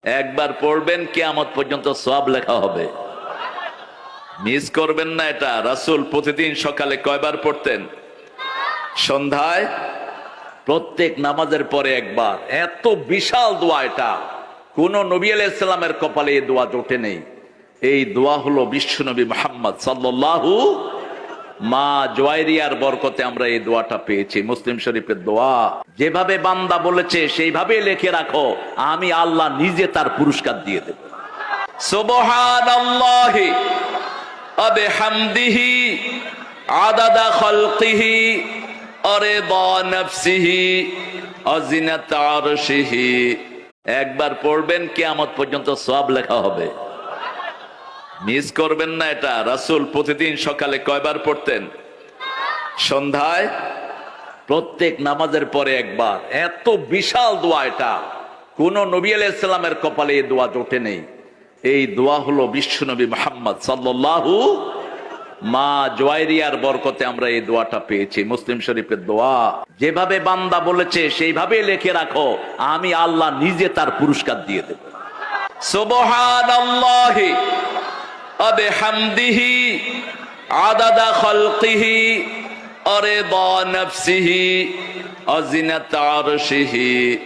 একবার পড়বেন কিয়ামত পর্যন্ত সওয়াব লেখা হবে। মিস করবেন না এটা। রাসূল প্রতিদিন সকালে কয়বার পড়তেন? সন্ধ্যায়, প্রত্যেক নামাজের পরে একবার। এত বিশাল দোয়া এটা, কোন নবী আলাইহিস সালামের কপালে এই দোয়া জোটে নেই। এই দোয়া হলো বিশ্বনবী মুহাম্মদ সাল্লাল্লাহু, মা জুয়াইরিয়ার বরকতে আমরা এই দোয়াটা পেয়েছি। মুসলিম শরীফের দোয়া। যেভাবে বান্দা বলেছে সেইভাবে লিখে রাখো, আমি আল্লাহ নিজে তার পুরস্কার দিয়ে দেব। সুবহানাল্লাহি ওয়া বিহামদিহি আদাদা খালকিহি ওয়া রিদা নাফসিহি ওয়া জিনাত আরশিহি। একবার পড়বেন কিয়ামত পর্যন্ত সওয়াব লেখা হবে। মিস করবেন না এটা। রাসূল প্রতিদিন সকালে কয়বার পড়তেন? সন্ধ্যায়, প্রত্যেক নামাজের পরে একবার। এত বিশাল দোয়া এটা, কোন নবী আলাইহিস সালামের কপালে এই দোয়া জোটে নেই। এই দোয়া হলো বিশ্বনবী মুহাম্মদ সাল্লাল্লাহু, মা জুয়াইরিয়ার বরকতে আমরা এই দোয়াটা পেয়েছি। মুসলিম শরীফের দোয়া। যেভাবে বান্দা বলেছে সেইভাবে লিখে রাখো, আমি আল্লাহ নিজে তার পুরস্কার দিয়ে দেব। সুবহানাল্লাহি ওয়া বিহামদিহি আদাদা খালকিহি ওয়া রিদা নাফসিহি ওয়া জিনাত আরশিহি।